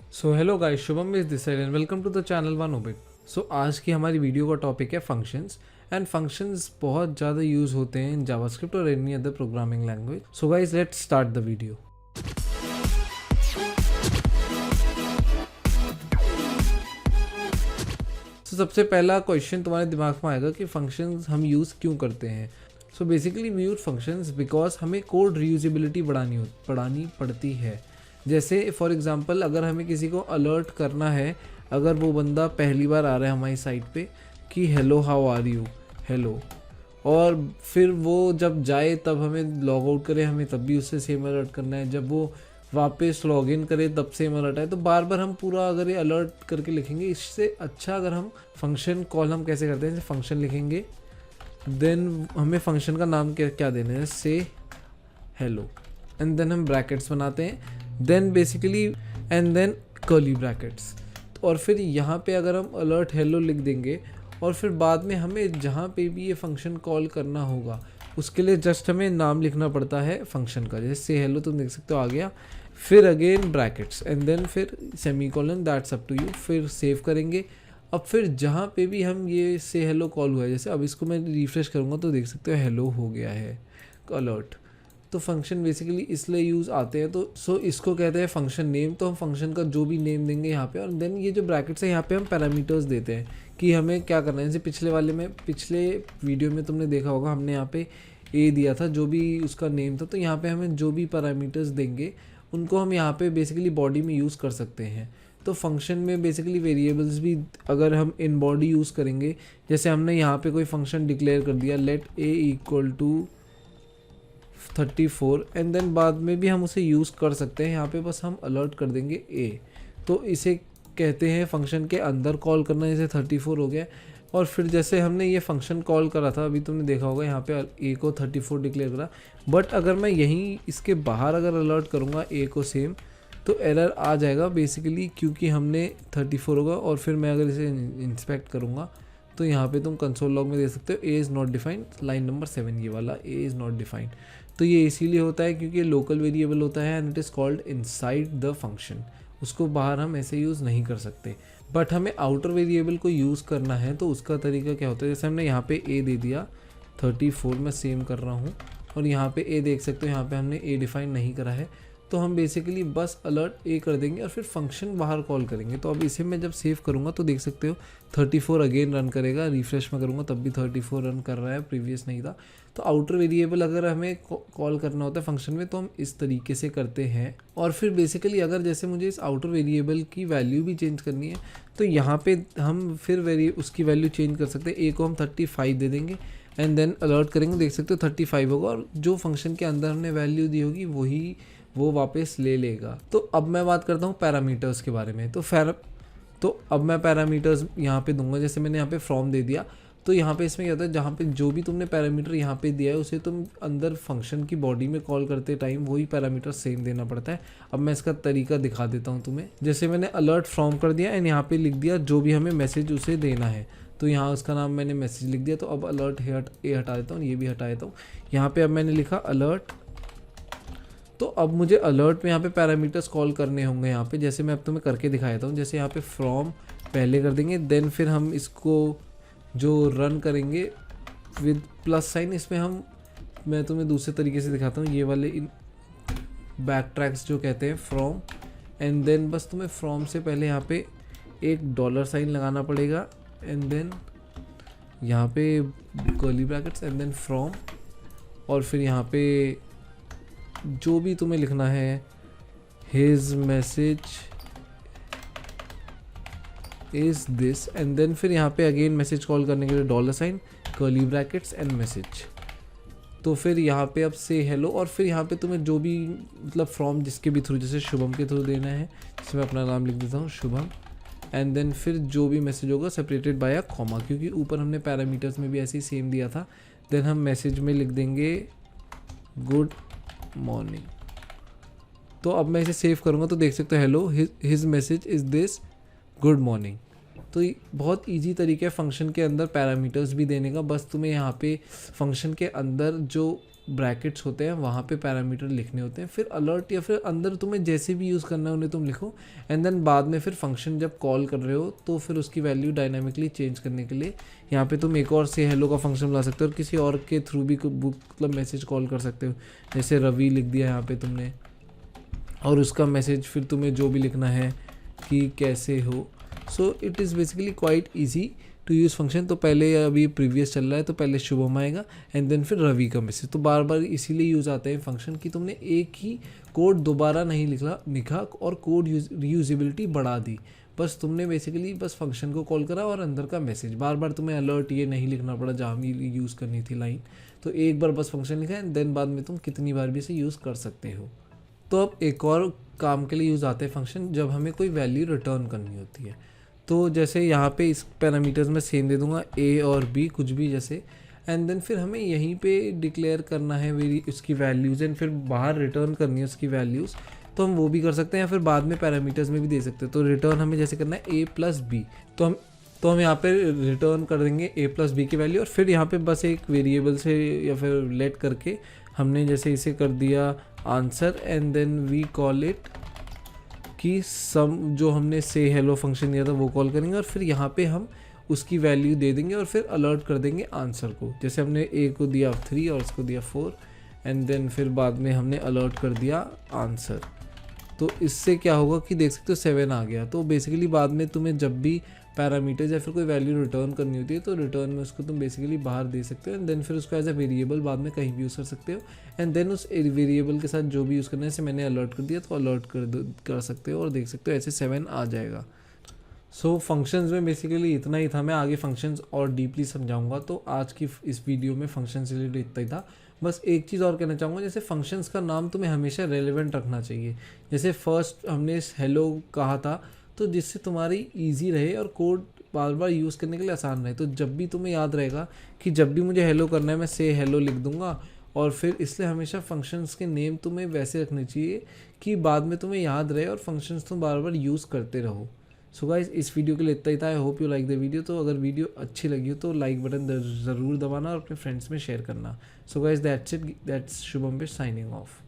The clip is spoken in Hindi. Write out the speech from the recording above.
So hello guys, Shubham is this side and welcome to the channel One Orbit. So आज की हमारी वीडियो का टॉपिक है फंक्शंस। एंड फंक्शंस बहुत ज़्यादा यूज़ होते हैं इन जावास्क्रिप्ट और any other programming language. So guys, let's start the video. तो सबसे पहला क्वेश्चन तुम्हारे दिमाग में आएगा कि फंक्शंस हम यूज़ क्यों करते हैं। So basically we use functions because हमें कोड रीयूजेबिलिटी बढ़ानी पड़ती है। जैसे फॉर एग्जांपल, अगर हमें किसी को अलर्ट करना है, अगर वो बंदा पहली बार आ रहा है हमारी साइट पे कि hello how are you, hello, और फिर वो जब जाए तब हमें लॉग आउट करे, हमें तब भी उससे सेम अलर्ट करना है, जब वो वापस लॉग इन करे तब सेम अलर्ट आए, तो बार बार हम पूरा अगर ये अलर्ट करके लिखेंगे, इससे अच्छा अगर हम फंक्शन कॉल हम कैसे करते हैं, जैसे फंक्शन लिखेंगे, देन हमें फंक्शन का नाम क्या देना है, से हेलो, एंड देन हम ब्रैकेट्स बनाते हैं, then basically and then curly brackets. और फिर यहाँ पे अगर हम अलर्ट हेलो लिख देंगे और फिर बाद में हमें जहाँ पे भी ये फंक्शन कॉल करना होगा उसके लिए जस्ट हमें नाम लिखना पड़ता है फंक्शन का, जैसे से हेलो तुम देख सकते हो आ गया, फिर अगेन ब्रैकेट्स एंड देन फिर semicolon, that's up to you. फिर सेव करेंगे। अब फिर जहाँ पे भी हम ये से हेलो कॉल हुआ है, जैसे अब इसको मैं रिफ्रेश करूँगा तो देख सकते हो हेलो हो गया है अलर्ट। तो फंक्शन बेसिकली इसलिए यूज़ आते हैं। तो इसको कहते हैं फंक्शन नेम। तो हम फंक्शन का जो भी नेम देंगे यहाँ पे, और देन ये जो ब्रैकेट्स है यहाँ पे हम पैरामीटर्स देते हैं कि हमें क्या करना है। जैसे पिछले वीडियो में तुमने देखा होगा, हमने यहाँ पे ए दिया था जो भी उसका नेम था, तो यहाँ पे हमें जो भी पैरामीटर्स देंगे उनको हम यहाँ पे बेसिकली बॉडी में यूज़ कर सकते हैं। तो फंक्शन में बेसिकली वेरिएबल्स भी अगर हम इन बॉडी यूज़ करेंगे, जैसे हमने यहाँ पे कोई फंक्शन डिक्लेयर कर दिया let A equal to 34, and then बाद में भी हम उसे यूज़ कर सकते हैं। यहाँ पे बस हम अलर्ट कर देंगे ए, तो इसे कहते हैं फंक्शन के अंदर कॉल करना। जैसे 34 हो गया, और फिर जैसे हमने ये फंक्शन कॉल करा था, अभी तुमने देखा होगा यहाँ पे ए को 34 डिक्लेयर करा, बट अगर मैं यहीं इसके बाहर अगर अलर्ट करूँगा ए को सेम, तो एरर आ जाएगा बेसिकली, क्योंकि हमने 34 होगा। और फिर मैं अगर इसे इंस्पेक्ट करूँगा तो यहाँ पे तुम कंसोल लॉग में देख सकते हो A is not defined, line number 7 ये वाला ए इज़ नॉट डिफाइंड। तो ये इसीलिए होता है क्योंकि ये लोकल वेरिएबल होता है and it is called inside the function. उसको बाहर हम ऐसे यूज़ नहीं कर सकते, बट हमें आउटर वेरिएबल को यूज़ करना है। तो उसका तरीका क्या होता है, जैसे हमने यहाँ पे ए दे दिया 34, मैं सेम कर रहा हूँ, और यहाँ पे ए देख सकते हो, यहाँ पे हमने ए डिफाइन नहीं करा है, तो हम बेसिकली बस अलर्ट ए कर देंगे और फिर फंक्शन बाहर कॉल करेंगे। तो अब इसे मैं जब सेव करूँगा तो देख सकते हो 34 अगेन रन करेगा, रिफ्रेश में करूँगा तब भी 34 रन कर रहा है, प्रीवियस नहीं था। तो आउटर वेरिएबल अगर हमें कॉल करना होता है फंक्शन में तो हम इस तरीके से करते हैं। और फिर बेसिकली अगर जैसे मुझे इस आउटर वेरिएबल की वैल्यू भी चेंज करनी है, तो यहाँ पे हम फिर उसकी वैल्यू चेंज कर सकते हैं। ए को हम 35 दे देंगे एंड देन अलर्ट करेंगे, देख सकते हो 35 होगा, और जो फंक्शन के अंदर हमने वैल्यू दी होगी वही वो वापस ले लेगा। तो अब मैं बात करता हूँ पैरामीटर्स के बारे में। तो अब मैं पैरामीटर्स यहाँ पे दूंगा। जैसे मैंने यहाँ पे फ्रॉम दे दिया, तो यहाँ पे इसमें क्या होता है, जहाँ पे जो भी तुमने पैरामीटर यहाँ पे दिया है उसे तुम अंदर फंक्शन की बॉडी में कॉल करते टाइम वही पैरामीटर सेम देना पड़ता है। अब मैं इसका तरीका दिखा देता हूँ तुम्हें। जैसे मैंने अलर्ट फ्रॉम कर दिया एंड यहाँ पे लिख दिया जो भी हमें मैसेज उसे देना है, तो यहाँ उसका नाम मैंने मैसेज लिख दिया। तो अब अलर्ट ए हटा देता हूँ, ये भी हटा देता हूँ। यहाँ पे अब मैंने लिखा अलर्ट, तो अब मुझे अलर्ट में यहाँ पे पैरामीटर्स कॉल करने होंगे यहाँ पे, जैसे मैं अब तुम्हें करके दिखा देता हूँ। जैसे यहाँ पे फ्रॉम पहले कर देंगे, देन फिर हम इसको जो रन करेंगे विद प्लस साइन, इसमें मैं तुम्हें दूसरे तरीके से दिखाता हूँ। ये वाले इन बैक ट्रैक्स जो कहते हैं फ्रॉम, एंड देन बस तुम्हें फ्रॉम से पहले यहाँ पे एक डॉलर साइन लगाना पड़ेगा, एंड देन यहाँ पे curly brackets and then from, और फिर यहाँ पे जो भी तुम्हें लिखना है, his message is this, and then फिर यहाँ पे अगेन मैसेज कॉल करने के लिए dollar sign, curly brackets and message. तो फिर यहाँ पे अब से हेलो, और फिर यहाँ पे तुम्हें जो भी मतलब फ्रॉम जिसके भी थ्रू, जैसे शुभम के थ्रू देना है, जिसमें अपना नाम लिख देता हूँ शुभम, एंड देन फिर जो भी मैसेज होगा सेपरेटेड बाय अ कॉमा, क्योंकि ऊपर हमने पैरामीटर्स में भी ऐसे ही सेम दिया था। देन हम मैसेज में लिख देंगे गुड मॉर्निंग। तो अब मैं इसे सेव करूँगा तो देख सकते हो hello his message is this, good morning. तो बहुत इजी तरीका है फंक्शन के अंदर पैरामीटर्स भी देने का। बस तुम्हें यहाँ पे फंक्शन के अंदर जो ब्रैकेट्स होते हैं वहाँ पे पैरामीटर लिखने होते हैं, फिर अलर्ट या फिर अंदर तुम्हें जैसे भी यूज़ करना है उन्हें तुम लिखो, एंड देन बाद में फिर फंक्शन जब कॉल कर रहे हो तो फिर उसकी वैल्यू डायनामिकली चेंज करने के लिए यहाँ पे तुम एक और से हेलो का फंक्शन बुला सकते हो, और किसी और के थ्रू भी मतलब मैसेज कॉल कर सकते हो। जैसे रवि लिख दिया यहाँ पे तुमने, और उसका मैसेज फिर तुम्हें जो भी लिखना है कि कैसे हो। So it is basically quite easy to use function. तो पहले अभी प्रीवियस चल रहा है तो पहले शुभम आएगा एंड देन फिर रवि का मैसेज। तो बार बार इसीलिए यूज़ आते हैं फंक्शन कि तुमने एक ही कोड दोबारा नहीं लिखा और कोड रीयूजेबिलिटी बढ़ा दी। बस तुमने बेसिकली बस फंक्शन को कॉल करा और अंदर का मैसेज, बार बार तुम्हें अलर्ट ये नहीं लिखना पड़ा जहाँ भी यूज़ करनी थी लाइन। तो एक बार बस फंक्शन लिखा एंड देन बाद में तुम कितनी बार भी इसे यूज़ कर सकते हो। तो अब एक और काम के लिए यूज़ आते हैं फंक्शन जब हमें कोई वैल्यू रिटर्न करनी होती है। तो जैसे यहाँ पे इस पैरामीटर्स में सेम दे दूंगा ए और बी कुछ भी जैसे, एंड देन फिर हमें यहीं पे डिक्लेयर करना है उसकी वैल्यूज़ एंड फिर बाहर रिटर्न करनी है उसकी वैल्यूज़। तो हम वो भी कर सकते हैं या फिर बाद में पैरामीटर्स में भी दे सकते हैं। तो रिटर्न हमें जैसे करना है a+b, तो हम यहाँ पे रिटर्न कर देंगे a+b की वैल्यू, और फिर यहाँ पे बस एक वेरिएबल से या फिर लेट करके हमने जैसे इसे कर दिया answer, and then we call it कि सम जो हमने से हेलो फंक्शन दिया था वो कॉल करेंगे, और फिर यहाँ पे हम उसकी वैल्यू दे देंगे और फिर अलर्ट कर देंगे आंसर को। जैसे हमने ए को दिया 3 और उसको दिया 4, एंड देन फिर बाद में हमने अलर्ट कर दिया आंसर। तो इससे क्या होगा कि देख सकते हो 7 आ गया। तो बेसिकली बाद में तुम्हें जब भी पैरामीटर्स या फिर कोई वैल्यू रिटर्न करनी होती है तो रिटर्न में उसको तुम बेसिकली बाहर दे सकते हो, एंड देन फिर उसको एज अ वेरिएबल बाद में कहीं भी यूज़ कर सकते हो, एंड देन उस वेरिएबल के साथ जो भी यूज़ करना है, जैसे मैंने अलर्ट कर दिया तो अलर्ट कर सकते हो और देख सकते हो ऐसे 7 आ जाएगा। सो फंक्शंस में बेसिकली इतना ही था। मैं आगे फंक्शंस और डीपली समझाऊंगा। तो आज की इस वीडियो में फंक्शन से रिलेटेड इतना ही था। बस एक चीज़ और कहना चाहूँगा, जैसे फंक्शंस का नाम तुम्हें हमेशा रेलेवेंट रखना चाहिए। जैसे फर्स्ट हमने हेलो कहा था तो जिससे तुम्हारी ईजी रहे और कोड बार बार यूज़ करने के लिए आसान रहे। तो जब भी तुम्हें याद रहेगा कि जब भी मुझे हेलो करना है मैं से हेलो लिख दूंगा, और फिर इसलिए हमेशा फंक्शंस के नेम तुम्हें वैसे रखने चाहिए कि बाद में तुम्हें याद रहे और फंक्शंस तुम बार बार यूज़ करते रहो। सो गाइस इस वीडियो के लिए इतना ही था। I hope you like the video. तो अगर वीडियो अच्छी लगी हो तो लाइक बटन ज़रूर दबाना और अपने फ्रेंड्स में शेयर करना। So guys that's it, that's Shubham signing off.